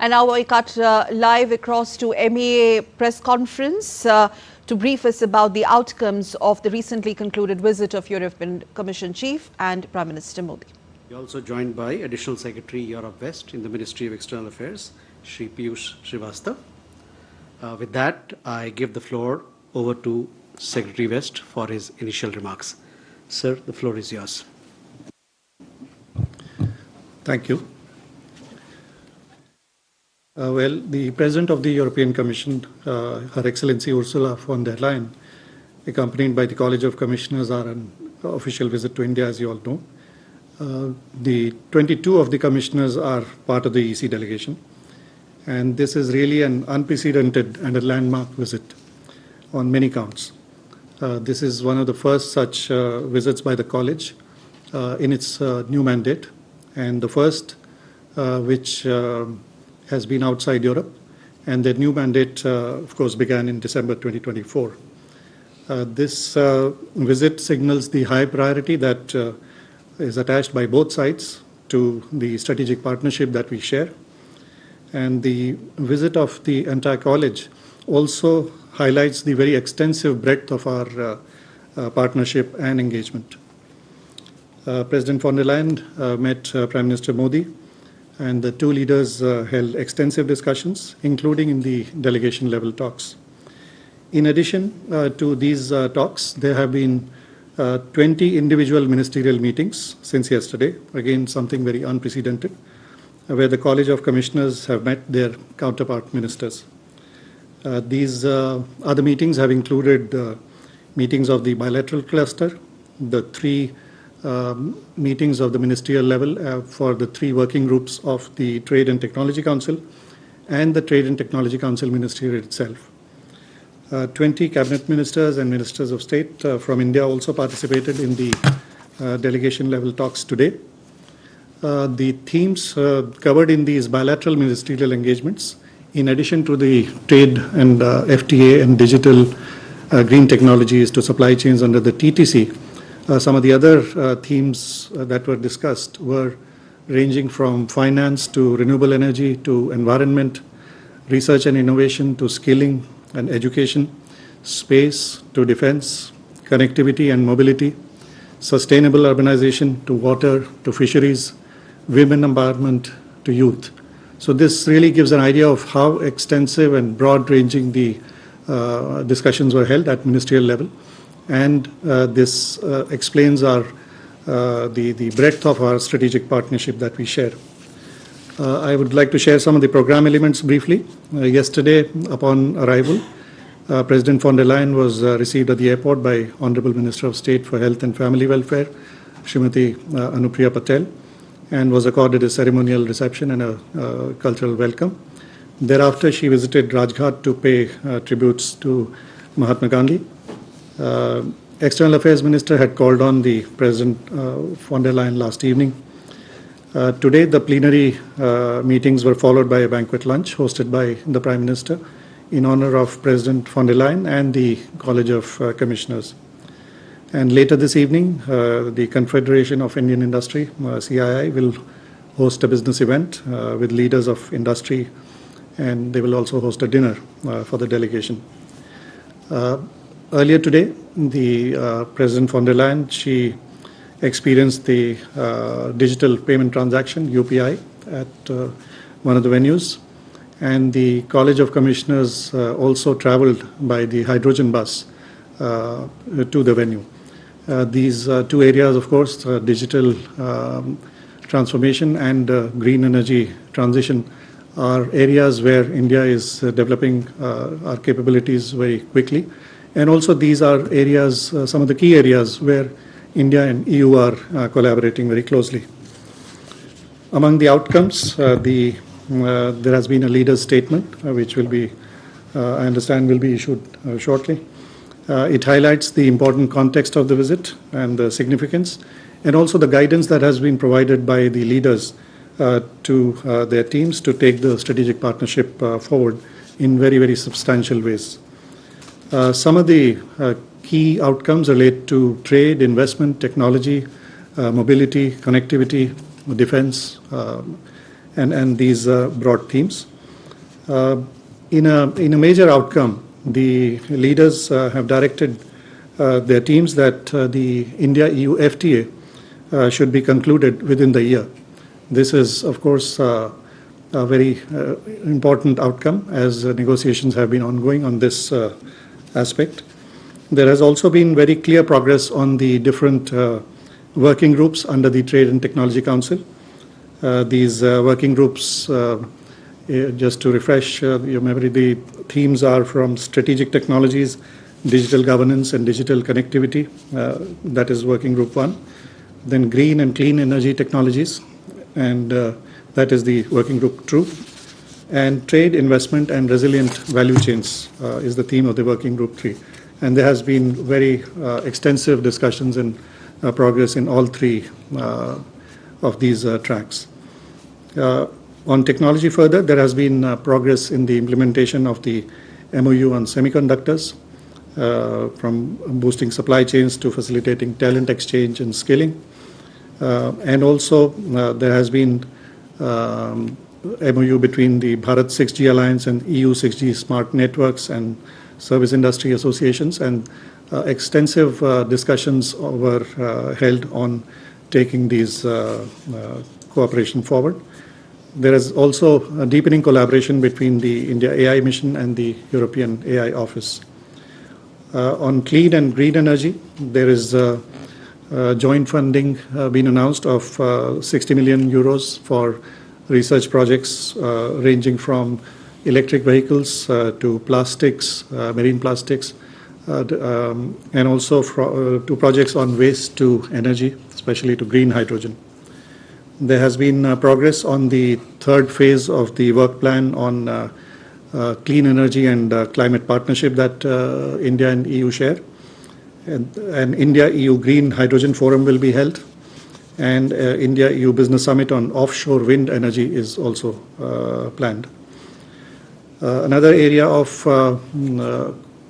And now we cut live across to MEA press conference to brief us about the outcomes of the recently concluded visit of European Commission Chief and Prime Minister Modi. We are also joined by Additional Secretary Europe West in the Ministry of External Affairs, Shri Piyush Srivastava. With that, I give the floor over to Secretary West for his initial remarks. Sir, the floor is yours. Thank you. The President of the European Commission, Her Excellency Ursula von der Leyen, accompanied by the College of Commissioners, are on official visit to India, as you all know. The 22 of the commissioners are part of the EC delegation, and this is really an unprecedented and a landmark visit on many counts. This is one of the first such visits by the College in its new mandate, and the first which has been outside Europe, and their new mandate, of course, began in December 2024. This visit signals the high priority that is attached by both sides to the strategic partnership that we share. And the visit of the entire college also highlights the very extensive breadth of our partnership and engagement. President von der Leyen met Prime Minister Modi, and the two leaders held extensive discussions, including in the delegation level talks. In addition to these talks, there have been 20 individual ministerial meetings since yesterday, again something very unprecedented, where the College of Commissioners have met their counterpart ministers. These other meetings have included meetings of the bilateral cluster, the three meetings of the ministerial level for the three working groups of the Trade and Technology Council and the Trade and Technology Council Ministerial itself. 20 cabinet ministers and ministers of state from India also participated in the delegation level talks today. The themes covered in these bilateral ministerial engagements, in addition to the trade and FTA and digital green technologies to supply chains under the TTC, some of the other themes that were discussed were ranging from finance to renewable energy to environment, research and innovation to skilling and education, space to defense, connectivity and mobility, sustainable urbanization to water to fisheries, women empowerment to youth. So this really gives an idea of how extensive and broad-ranging the discussions were held at ministerial level. And this explains the breadth of our strategic partnership that we share. I would like to share some of the program elements briefly. Yesterday, upon arrival, President von der Leyen was received at the airport by Honorable Minister of State for Health and Family Welfare, Srimati Anupriya Patel, and was accorded a ceremonial reception and a cultural welcome. Thereafter, she visited Rajghat to pay tributes to Mahatma Gandhi. External Affairs Minister had called on the President von der Leyen last evening. Today, the plenary meetings were followed by a banquet lunch hosted by the Prime Minister in honor of President von der Leyen and the College of Commissioners. And later this evening, the Confederation of Indian Industry, CII, will host a business event with leaders of industry, and they will also host a dinner for the delegation. Earlier today, the President von der Leyen, she experienced the digital payment transaction, UPI, at one of the venues. And the College of Commissioners also traveled by the hydrogen bus to the venue. These two areas, of course, digital transformation and green energy transition, are areas where India is developing our capabilities very quickly. And also these are areas, some of the key areas where India and EU are collaborating very closely. Among the outcomes, there has been a leader's statement, which will be, I understand, will be issued shortly. It highlights the important context of the visit and the significance, and also the guidance that has been provided by the leaders to their teams to take the strategic partnership forward in very, very substantial ways. Some of the key outcomes relate to trade, investment, technology, mobility, connectivity, defense, and these broad themes. In a major outcome, the leaders have directed their teams that the India-EU FTA should be concluded within the year. This is, of course, a very important outcome as negotiations have been ongoing on this aspect. There has also been very clear progress on the different working groups under the Trade and Technology Council. These working groups, just to refresh your memory, the themes are from strategic technologies, digital governance and digital connectivity, that is working group 1. Then green and clean energy technologies, and that is the working group 2. And trade, investment and resilient value chains is the theme of the working group 3. And there has been very extensive discussions and progress in all three of these tracks. On technology further, there has been progress in the implementation of the MOU on semiconductors, from boosting supply chains to facilitating talent exchange and skilling. And also there has been MOU between the Bharat 6G Alliance and EU 6G Smart Networks and Service Industry Associations, and extensive discussions were held on taking these cooperation forward. There is also a deepening collaboration between the India AI Mission and the European AI Office. On clean and green energy, there is joint funding been announced of 60 million euros for research projects ranging from electric vehicles to plastics, marine plastics, and also to projects on waste to energy, especially to green hydrogen. There has been progress on the third phase of the work plan on clean energy and climate partnership that India and EU share. And India-EU Green Hydrogen Forum will be held, and India-EU Business Summit on offshore wind energy is also planned. Another area of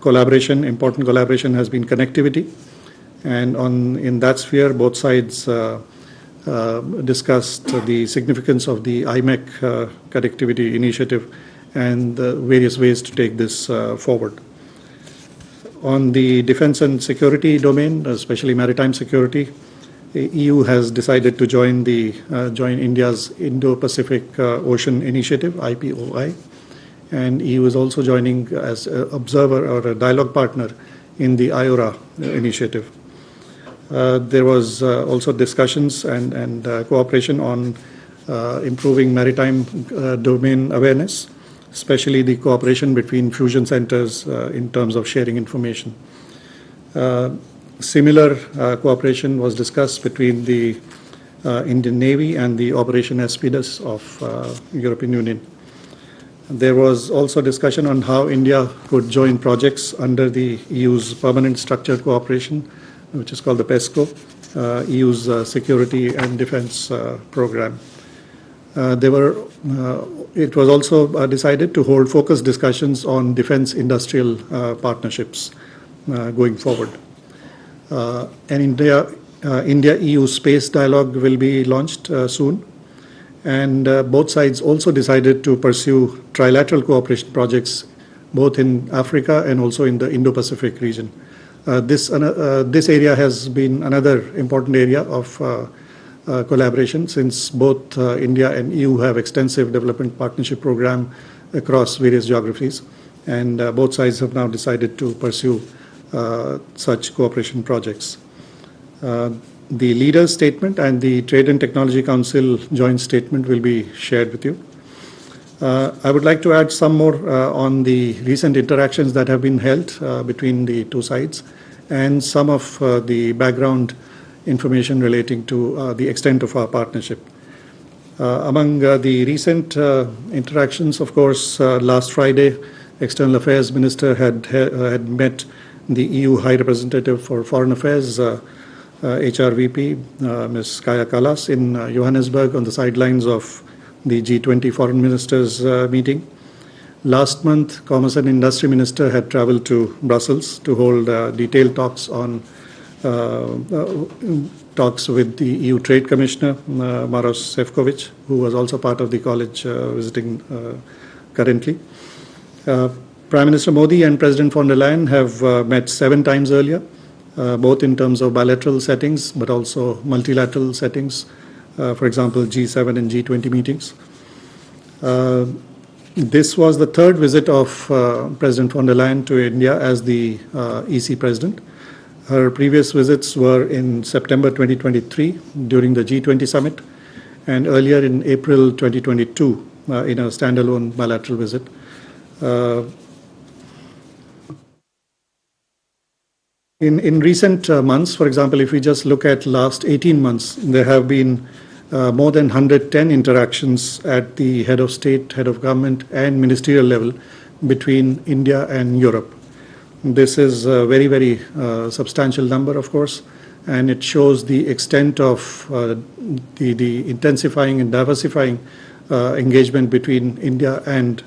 collaboration, important collaboration, has been connectivity, and in that sphere, both sides discussed the significance of the IMEC connectivity initiative and various ways to take this forward. On the defense and security domain, especially maritime security, the EU has decided to join India's Indo-Pacific Ocean Initiative, IPOI, and EU is also joining as an observer or a dialogue partner in the IORA initiative. There was also discussions and cooperation on improving maritime domain awareness, especially the cooperation between fusion centers in terms of sharing information. Similar cooperation was discussed between the Indian Navy and the Operation Aspides of European Union. There was also discussion on how India could join projects under the EU's Permanent Structured Cooperation, which is called the PESCO, EU's Security and Defense Program. It was also decided to hold focused discussions on defense industrial partnerships going forward. And India-EU Space Dialogue will be launched soon. And both sides also decided to pursue trilateral cooperation projects both in Africa and also in the Indo-Pacific region. This area has been another important area of collaboration, since both India and EU have extensive development partnership program across various geographies, and both sides have now decided to pursue such cooperation projects. The leaders' statement and the Trade and Technology Council joint statement will be shared with you. I would like to add some more on the recent interactions that have been held between the two sides, and some of the background information relating to the extent of our partnership. Among the recent interactions, of course, last Friday, External Affairs Minister had met the EU High Representative for Foreign Affairs, HRVP, Ms. Kaya Kallas, in Johannesburg on the sidelines of the G20 Foreign Ministers meeting. Last month, Commerce and Industry Minister had traveled to Brussels to hold detailed talks on talks with the EU Trade Commissioner, Maros Sefcovic, who was also part of the college visiting currently. Prime Minister Modi and President von der Leyen have met 7 times earlier, both in terms of bilateral settings, but also multilateral settings, for example, G7 and G20 meetings. This was the 3rd visit of President von der Leyen to India as the EC President. Her previous visits were in September 2023 during the G20 summit, and earlier in April 2022 in a standalone bilateral visit. In recent months, for example, if we just look at last 18 months, there have been more than 110 interactions at the head of state, head of government, and ministerial level between India and Europe. This is a very, very substantial number, of course, and it shows the extent of the intensifying and diversifying engagement between India and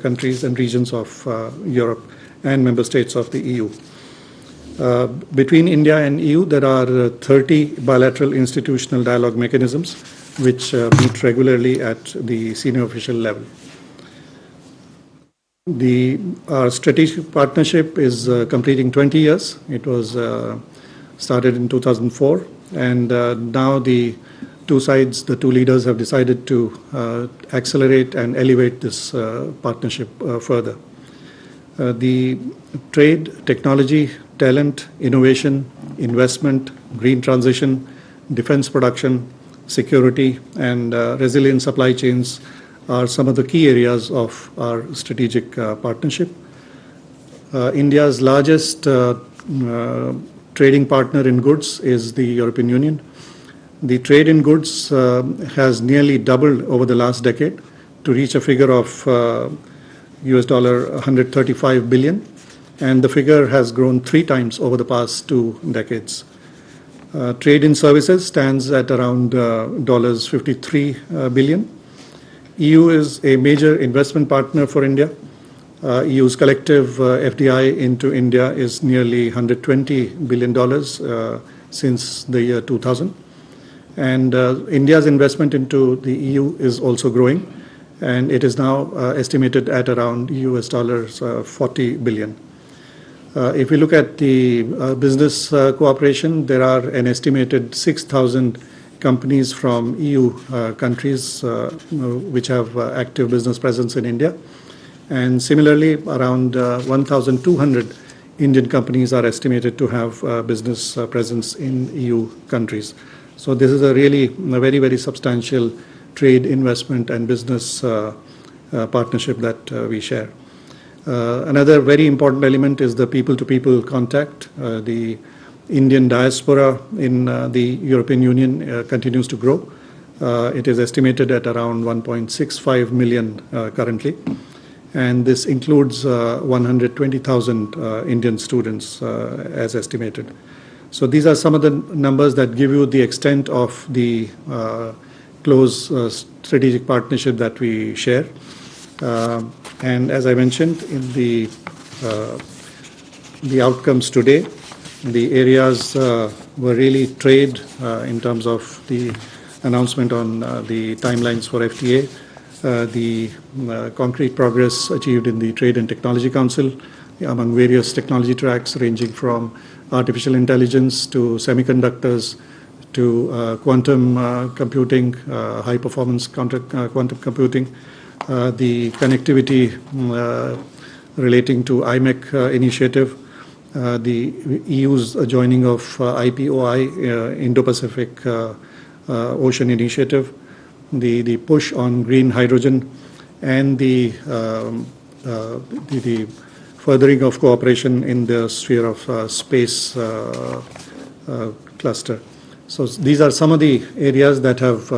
countries and regions of Europe and member states of the EU. Between India and EU, there are 30 bilateral institutional dialogue mechanisms which meet regularly at the senior official level. Our strategic partnership is completing 20 years. It was started in 2004, and now the two sides, the two leaders have decided to accelerate and elevate this partnership further. The trade, technology, talent, innovation, investment, green transition, defense production, security, and resilient supply chains are some of the key areas of our strategic partnership. India's largest trading partner in goods is the European Union. The trade in goods has nearly doubled over the last decade to reach a figure of US $135 billion, and the figure has grown 3 times over the past 2 decades. Trade in services stands at around $53 billion. EU is a major investment partner for India. EU's collective FDI into India is nearly $120 billion since the year 2000. And India's investment into the EU is also growing, and it is now estimated at around US $40 billion. If we look at the business cooperation, there are an estimated 6,000 companies from EU countries which have active business presence in India. And similarly, around 1,200 Indian companies are estimated to have business presence in EU countries. So this is a very, very substantial trade, investment, and business partnership that we share. Another very important element is the people-to-people contact. The Indian diaspora in the European Union continues to grow. It is estimated at around 1.65 million currently. And this includes 120,000 Indian students as estimated. So these are some of the numbers that give you the extent of the close strategic partnership that we share. And as I mentioned, in the outcomes today, the areas were really trade in terms of the announcement on the timelines for FTA, the concrete progress achieved in the Trade and Technology Council among various technology tracks ranging from artificial intelligence to semiconductors to quantum computing, high-performance quantum computing, the connectivity relating to IMEC initiative, the EU's joining of IPOI, Indo-Pacific Ocean Initiative, the push on green hydrogen, and the furthering of cooperation in the sphere of space cluster. So these are some of the areas that have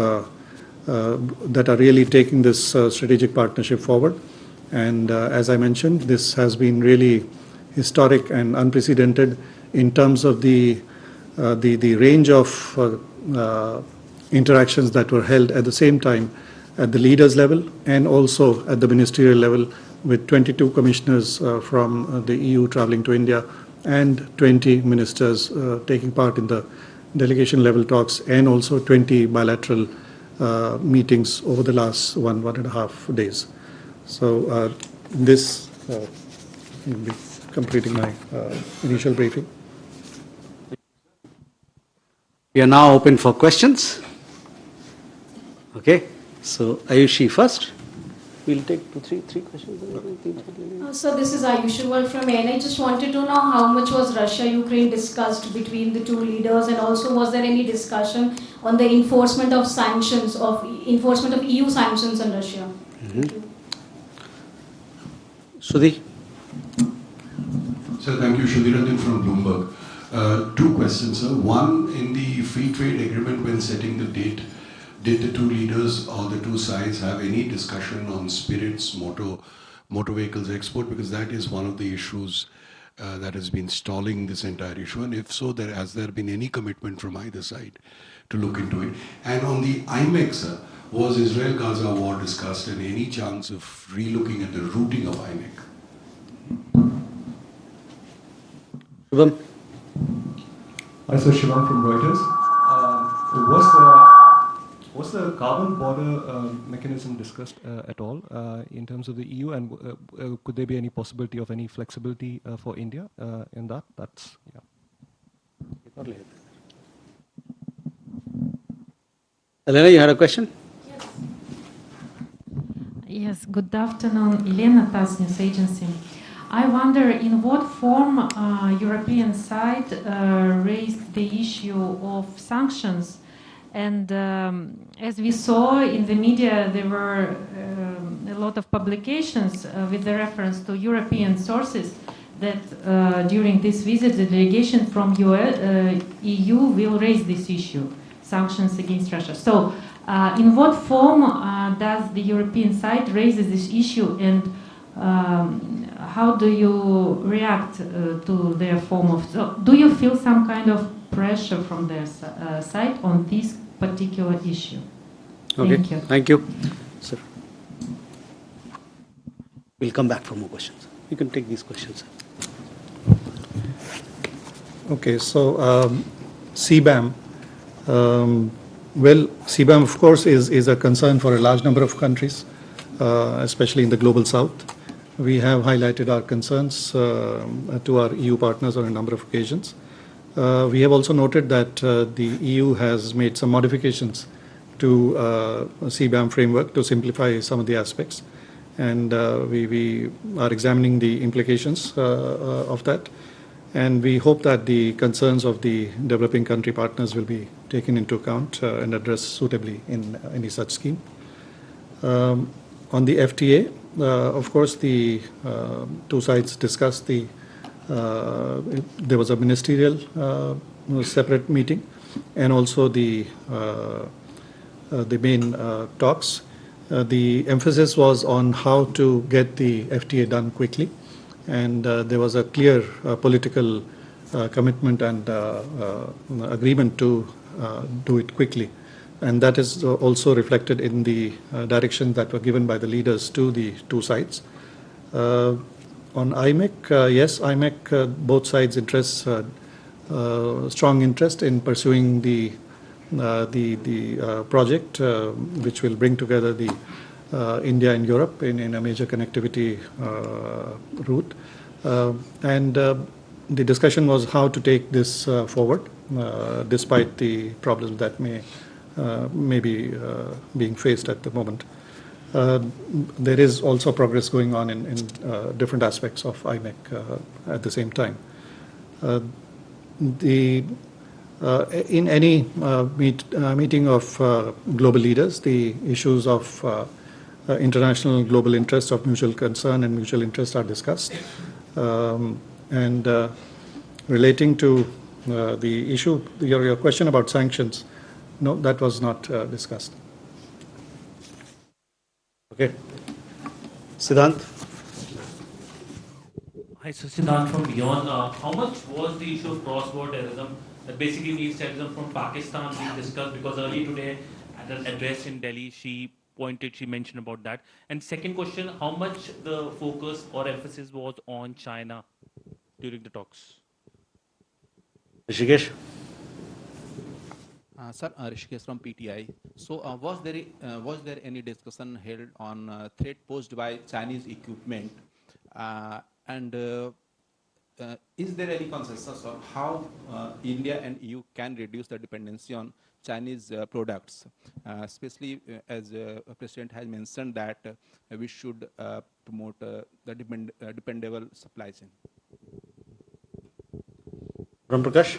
that are really taking this strategic partnership forward. And as I mentioned, this has been really historic and unprecedented in terms of the range of interactions that were held at the same time at the leaders level and also at the ministerial level, with 22 commissioners from the EU traveling to India and 20 ministers taking part in the delegation level talks, and also 20 bilateral meetings over the last one and a half days. So this will be completing my initial briefing. We are now open for questions. Okay, so Ayushi first. We'll take three questions. So this is Ayushi from AN. I just wanted to know how much was Russia-Ukraine discussed between the two leaders, and also was there any discussion on the enforcement of sanctions, enforcement of EU sanctions on Russia? Thank you. Sudhi. Sir, thank you. Sudhiranjan from Bloomberg. Two questions, sir. One, in the free trade agreement, when setting the date, did the two leaders or the two sides have any discussion on spirits, motor vehicles export? Because that is one of the issues that has been stalling this entire issue. And if so, has there been any commitment from either side to look into it? And on the IMEC, sir, was Israel-Gaza war discussed, and any chance of relooking at the routing of IMEC? Shubham. Hi, sir. Shivam from Reuters. Was the carbon border mechanism discussed at all in terms of the EU, and could there be any possibility of any flexibility for India in that? That's, yeah. Elena, you had a question? Yes, good afternoon. Elena, TASS News Agency. I wonder in what form European side raised the issue of sanctions. And as we saw in the media, there were a lot of publications with the reference to European sources that during this visit, the delegation from EU will raise this issue, sanctions against Russia. So in what form does the European side raise this issue, and how do you react to their form of... So do you feel some kind of pressure from their side on this particular issue? Okay. Thank you. Thank you. Sir. We'll come back for more questions. You can take these questions. Okay, so CBAM. Well, CBAM, of course, is a concern for a large number of countries, especially in the global south. We have highlighted our concerns to our EU partners on a number of occasions. We have also noted that the EU has made some modifications to CBAM framework to simplify some of the aspects, and we are examining the implications of that, and we hope that the concerns of the developing country partners will be taken into account and addressed suitably in any such scheme. On the FTA, of course, the two sides discussed the there was a ministerial separate meeting, and also the main talks. The emphasis was on how to get the FTA done quickly, and there was a clear political commitment and agreement to do it quickly. And that is also reflected in the directions that were given by the leaders to the two sides. On IMEC, yes, IMEC, both sides interest, strong interest in pursuing the project, which will bring together the India and Europe in a major connectivity route. And the discussion was how to take this forward, despite the problems that may be being faced at the moment. There is also progress going on in different aspects of IMEC at the same time. In any meeting of global leaders, the issues of international global interests of mutual concern and mutual interest are discussed. And relating to the issue, your question about sanctions, no, that was not discussed. Okay. Siddhant. Hi, so Siddhant from Beyond. How much was the issue of cross-border terrorism, that basically means terrorism from Pakistan, being discussed? Because earlier today, at an address in Delhi, she mentioned about that. And second question, how much the focus or emphasis was on China during the talks? Rishikesh. Sir, Rishikesh from PTI. So, was there any discussion held on threat posed by Chinese equipment, and is there any consensus on how India and EU can reduce the dependency on Chinese products, especially as President has mentioned that we should promote the dependable supply chain? Ram Prakash?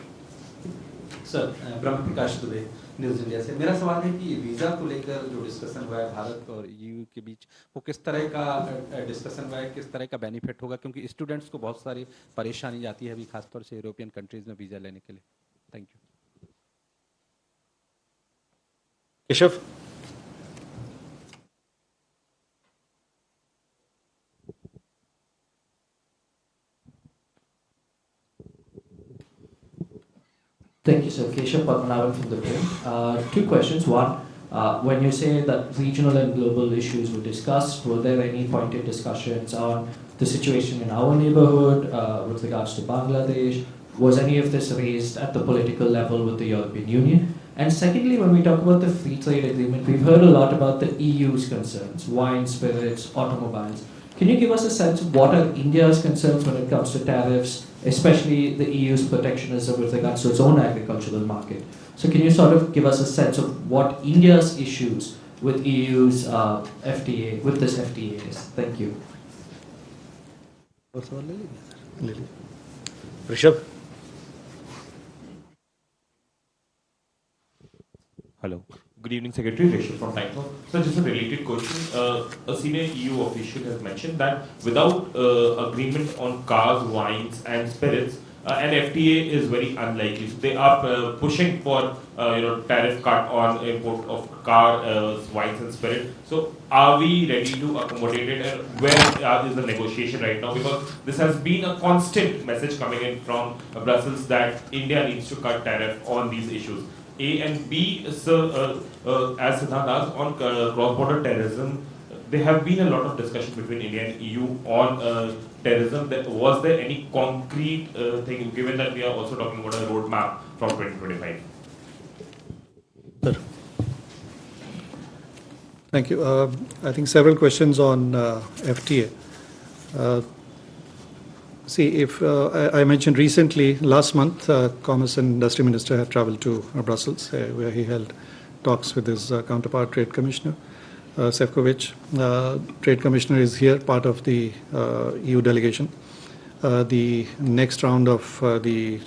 Sir Brahma Prakash Dubey news India से मेरा सवाल है कि visa को लेकर जो discussion हुआ है भारत और ईयू के बीच वो किस तरह का डिस्कशन हुआ है, किस तरह का बेनिफिट होगा, क्योंकि स्टूडेंट्स को बहुत सारी परेशानी जाती है अभी खासतौर से यूरोपियन कंट्रीज में वीज़ा लेने के लिए. Thank you. Keshav? Thank you, sir. Keshav Padmanabhan from the Print. Two questions. One, when you say that regional and global issues were discussed, were there any pointed discussions on the situation in our neighborhood with regards to Bangladesh? Was any of this raised at the political level with the European Union? And secondly, when we talk about the free trade agreement, we've heard a lot about the EU's concerns, wine, spirits, automobiles. Can you give us a sense of what are India's concerns when it comes to tariffs, especially the EU's protectionism with regards to its own agricultural market? So can you sort of give us a sense of what India's issues with EU's FTA, with this FTA is? Thank you. Rishabh? Hello. Good evening, Secretary. Rishabh from Time. So just a related question. A senior EU official has mentioned that without agreement on cars, wines and spirits, an FTA is very unlikely. So they are pushing for tariff cut on import of car, wines and spirit. So are we ready to accommodate it, and where is the negotiation right now? Because this has been a constant message coming in from Brussels that India needs to cut tariff on these issues. A and B, sir, as Siddhant asked, on cross-border terrorism, there have been a lot of discussion between India and EU on terrorism. Was there any concrete thing, given that we are also talking about a roadmap from 2025? Sir. Thank you. I think several questions on FTA. See, if I mentioned recently, last month, Commerce and Industry Minister had traveled to Brussels, where he held talks with his counterpart, Trade Commissioner, Sefcovic. Trade Commissioner is here, part of the EU delegation. The next round of the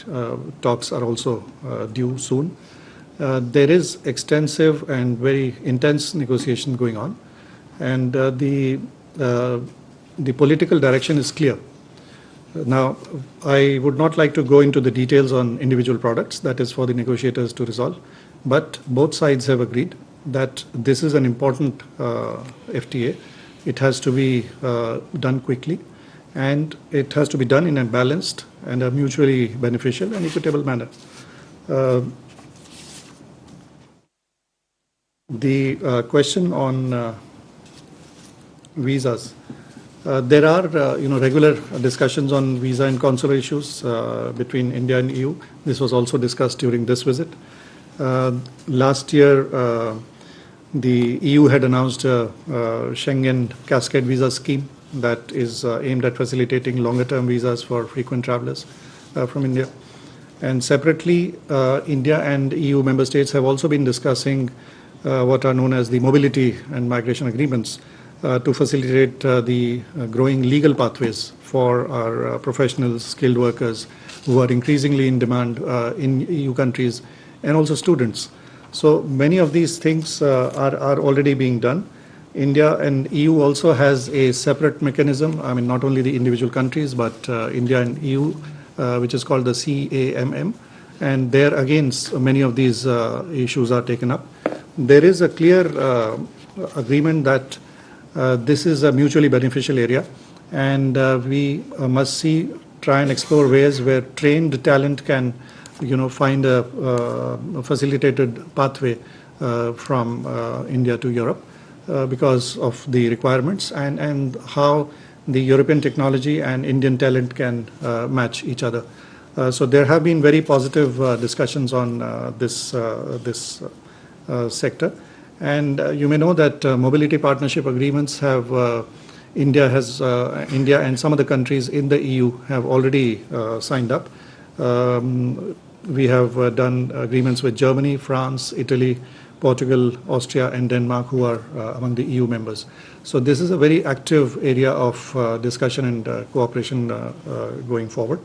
talks are also due soon. There is extensive and very intense negotiation going on, and the political direction is clear. Now, I would not like to go into the details on individual products. That is for the negotiators to resolve. But both sides have agreed that this is an important FTA. It has to be done quickly, and it has to be done in a balanced and a mutually beneficial and equitable manner. The question on visas. There are regular discussions on visa and consular issues between India and EU. This was also discussed during this visit. Last year, the EU had announced a Schengen cascade visa scheme that is aimed at facilitating longer-term visas for frequent travelers from India. And separately, India and EU member states have also been discussing what are known as the mobility and migration agreements to facilitate the growing legal pathways for our professionals, skilled workers who are increasingly in demand in EU countries, and also students. So many of these things are already being done. India and EU also has a separate mechanism, I mean not only the individual countries, but India and EU, which is called the CAMM, and there again many of these issues are taken up. There is a clear agreement that this is a mutually beneficial area, and we must try and explore ways where trained talent can, find a facilitated pathway from India to Europe because of the requirements and how the European technology and Indian talent can match each other. So there have been very positive discussions on this sector. And you may know that mobility partnership agreements have India and some of the countries in the EU have already signed up. We have done agreements with Germany, France, Italy, Portugal, Austria, and Denmark, who are among the EU members. So this is a very active area of discussion and cooperation going forward.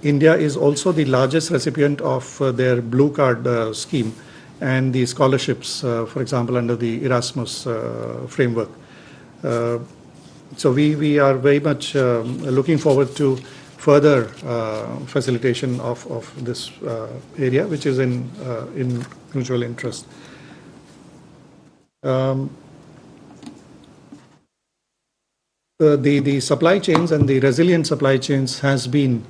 India is also the largest recipient of their Blue Card scheme and the scholarships, for example, under the Erasmus framework. So we are very much looking forward to further facilitation of this area, which is in mutual interest. The supply chains and the resilient supply chains has been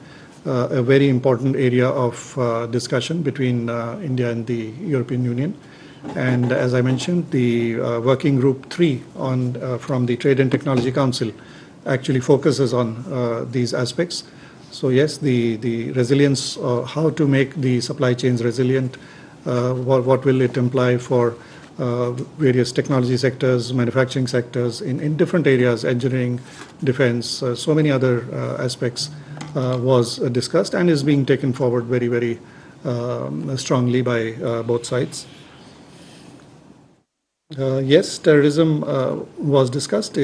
a very important area of discussion between India and the European Union. And as I mentioned, the Working Group 3 from the Trade and Technology Council actually focuses on these aspects. So yes, the resilience, how to make the supply chains resilient, what will it imply for various technology sectors, manufacturing sectors in different areas, engineering, defense, so many other aspects was discussed and is being taken forward very, very strongly by both sides. Yes, terrorism was discussed.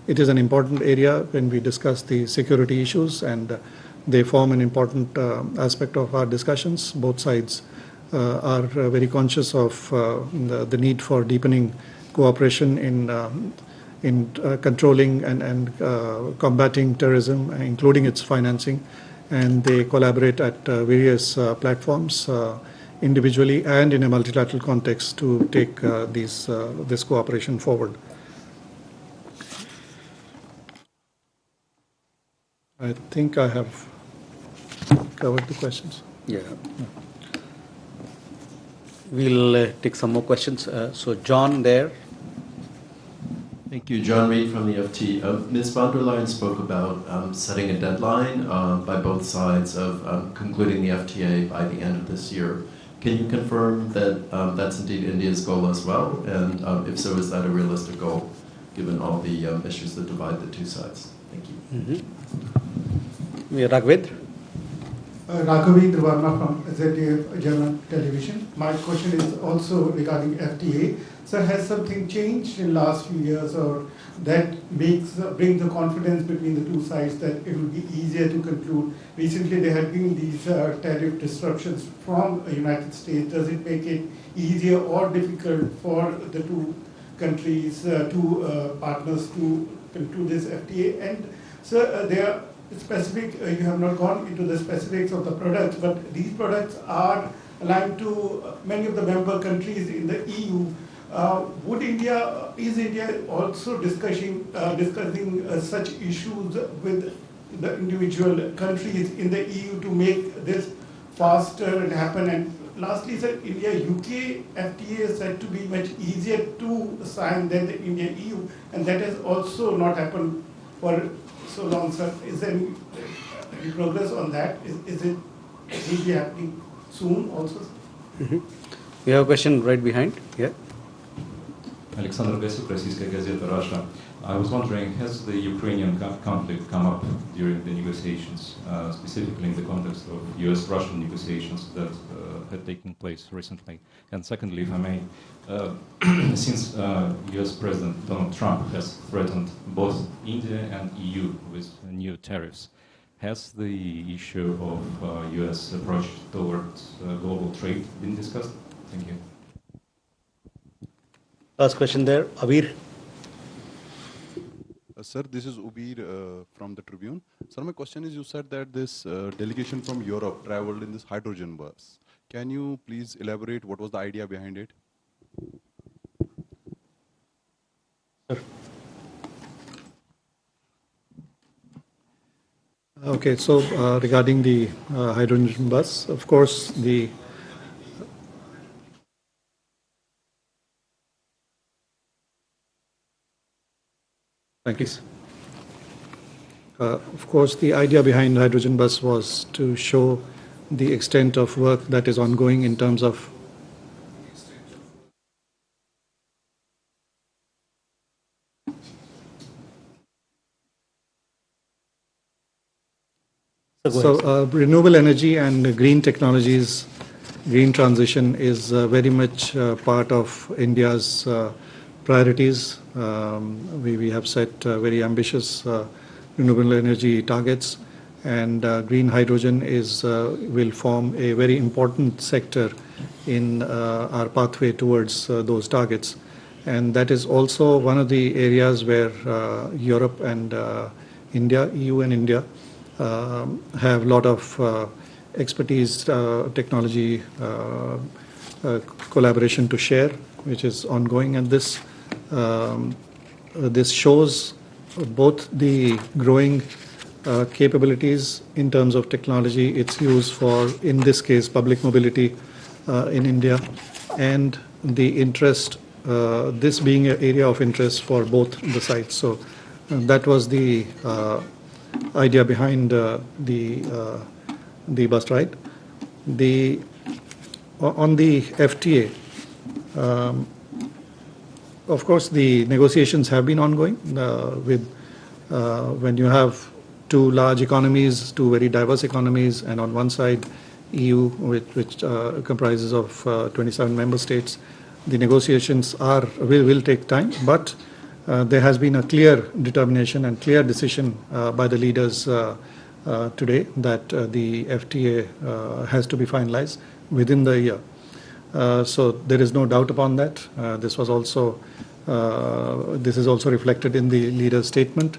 It is an important area when we discuss the security issues, and they form an important aspect of our discussions. Both sides are very conscious of the need for deepening cooperation in controlling and combating terrorism, including its financing, and they collaborate at various platforms, individually and in a multilateral context, to take this cooperation forward. I think I have covered the questions. Yeah. We'll take some more questions. So John there. Thank you. John Reed from the FT. Ms. von der Leyen spoke about setting a deadline by both sides of concluding the FTA by the end of this year. Can you confirm that that's indeed India's goal as well? And if so, is that a realistic goal, given all the issues that divide the two sides? Thank you. Raghavendra. Raghavendra Verma from ZDF German Television. My question is also regarding FTA. So has something changed in the last few years, or that brings the confidence between the two sides that it will be easier to conclude? Recently there have been these tariff disruptions from the United States. Does it make it easier or difficult for the two countries, two partners, to conclude this FTA? And so there are specific, you have not gone into the specifics of the products, but these products are aligned to many of the member countries in the EU. Is India also discussing such issues with the individual countries in the EU to make this faster and happen? And lastly, sir, India-UK FTA is said to be much easier to sign than the India-EU, and that has also not happened for so long, sir. Is there any progress on that? Is it will be happening soon also? We have a question right behind. Yeah. Alexander Besuk, Российская газета Russia. I was wondering, has the Ukrainian conflict come up during the negotiations, specifically in the context of US-Russian negotiations that had taken place recently? And secondly, if I may, since US President Donald Trump has threatened both India and EU with new tariffs, has the issue of US approach towards global trade been discussed? Thank you. Last question there, Abir. Sir, this is Ubir from the Tribune. Sir, my question is, you said that this delegation from Europe traveled in this hydrogen bus. Can you please elaborate what was the idea behind it? Sir. Okay, so regarding the hydrogen bus, of course, the Thank you. Of course, the idea behind Hydrogen Bus was to show the extent of work that is ongoing in terms of renewable energy and green technologies, green transition is very much part of India's priorities. We have set very ambitious renewable energy targets, and green hydrogen will form a very important sector in our pathway towards those targets. And that is also one of the areas where Europe and India, EU and India, have a lot of expertise, technology, collaboration to share, which is ongoing. And this shows both the growing capabilities in terms of technology, its use for, in this case, public mobility in India, and the interest, this being an area of interest for both the sides. So that was the idea behind the bus ride. On the FTA, of course, the negotiations have been ongoing with when you have two large economies, two very diverse economies, and on one side EU, which comprises of 27 member states. The negotiations will take time, but there has been a clear determination and clear decision by the leaders today that the FTA has to be finalized within the year. So there is no doubt upon that. This is also reflected in the leader's statement.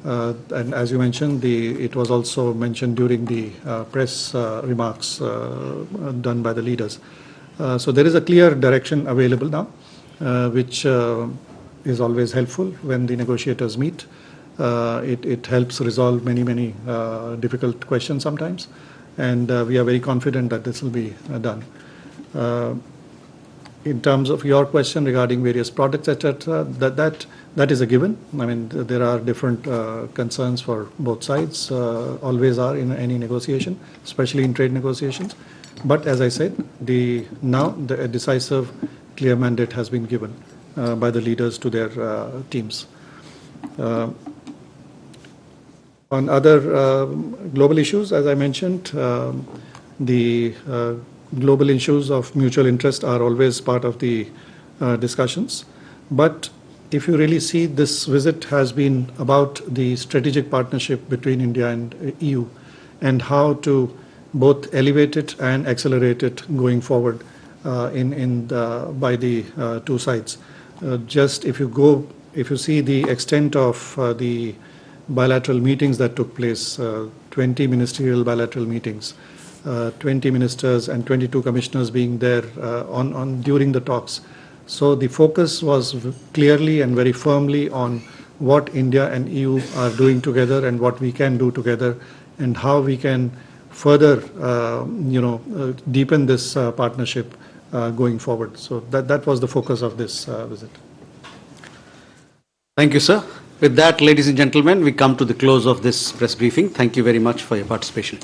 And as you mentioned, it was also mentioned during the press remarks done by the leaders. So there is a clear direction available now, which is always helpful when the negotiators meet. It helps resolve many difficult questions sometimes, and we are very confident that this will be done. In terms of your question regarding various products, etc., that is a given. I mean, there are different concerns for both sides, always are in any negotiation, especially in trade negotiations. But as I said, a decisive, clear mandate has been given by the leaders to their teams. On other global issues, as I mentioned, the global issues of mutual interest are always part of the discussions. But if you really see, this visit has been about the strategic partnership between India and EU and how to both elevate it and accelerate it going forward by the two sides. Just if you see the extent of the bilateral meetings that took place, 20 ministerial bilateral meetings, 20 ministers and 22 commissioners being there during the talks. So the focus was clearly and very firmly on what India and EU are doing together and what we can do together and how we can further, deepen this partnership going forward. So that was the focus of this visit. Thank you, sir. With that, ladies and gentlemen, we come to the close of this press briefing. Thank you very much for your participation.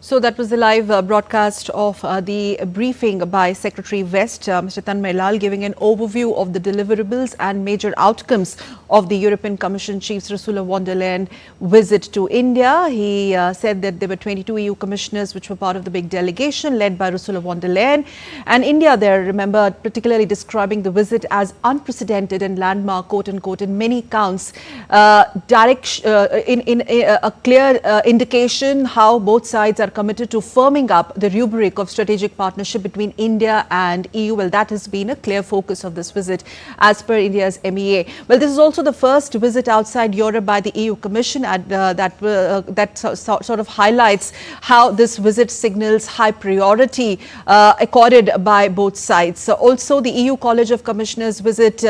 So that was the live broadcast of the briefing by Secretary West, Mr. Tanmay Lal, giving an overview of the deliverables and major outcomes of the European Commission Chief Ursula von der Leyen visit to India. He said that there were 22 EU commissioners which were part of the big delegation led by Ursula von der Leyen. And India there, remember, particularly describing the visit as unprecedented and landmark, quote unquote, in many counts, in a clear indication how both sides are committed to firming up the rubric of strategic partnership between India and EU. Well, that has been a clear focus of this visit as per India's MEA. Well, this is also the first visit outside Europe by the EU Commission that sort of highlights how this visit signals high priority accorded by both sides. So also, the EU College of Commissioners visit,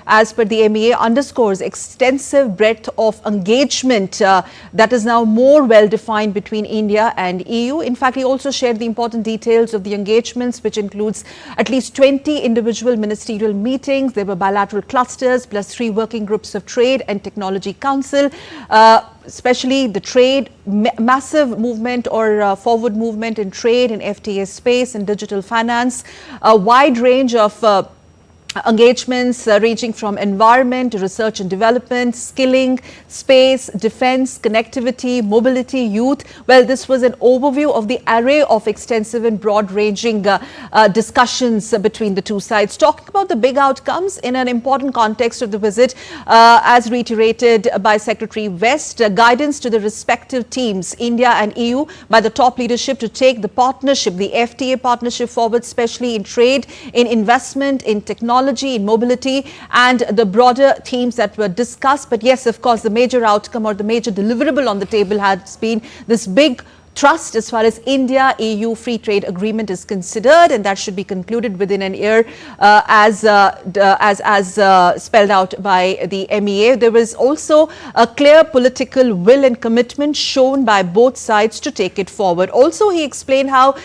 as per the MEA, underscores extensive breadth of engagement that is now more well defined between India and EU. EU. In fact, he also shared the important details of the engagements, which includes at least 20 individual ministerial meetings. There were bilateral clusters plus 3 working groups of trade and technology council. Especially the trade, massive movement or forward movement in trade, in FTA space, in digital finance, a wide range of engagements ranging from environment to research and development, skilling, space, defense, connectivity, mobility, youth. Well, this was an overview of the array of extensive and broad-ranging discussions between the two sides. Talking about the big outcomes in an important context of the visit, as reiterated by Secretary West, guidance to the respective teams, India and EU, by the top leadership to take the partnership, the FTA partnership forward, especially in trade, in investment, in technology, in mobility, and the broader themes that were discussed. But yes, of course, the major outcome or the major deliverable on the table has been this big trust as far as India-EU free trade agreement is considered, and that should be concluded within an year as spelled out by the MEA. There was also a clear political will and commitment shown by both sides to take it forward. Also, he explained how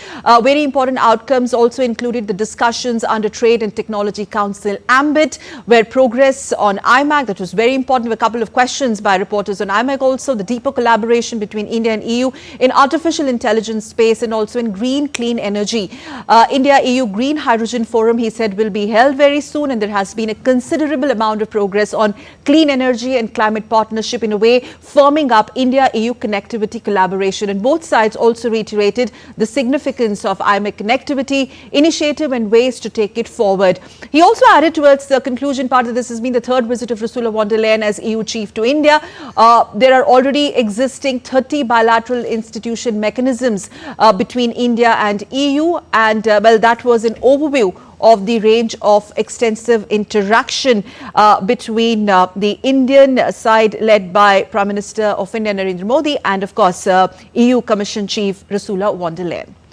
very important outcomes also included the discussions under Trade and Technology Council ambit, where progress on IMAC, that was very important. A couple of questions by reporters on IMAC also, the deeper collaboration between India and EU in artificial intelligence space and also in green clean energy. India-EU Green Hydrogen Forum, he said, will be held very soon, and there has been a considerable amount of progress on clean energy and climate partnership, in a way firming up India-EU connectivity collaboration. And both sides also reiterated the significance of IMEC connectivity initiative and ways to take it forward. He also added towards the conclusion part that this has been the 3rd visit of Ursula von der Leyen as EU chief to India. There are already existing 30 bilateral institution mechanisms between India and EU, and well, that was an overview of the range of extensive interaction between the Indian side led by Prime Minister of India Narendra Modi and of course EU Commission Chief Ursula von der Leyen.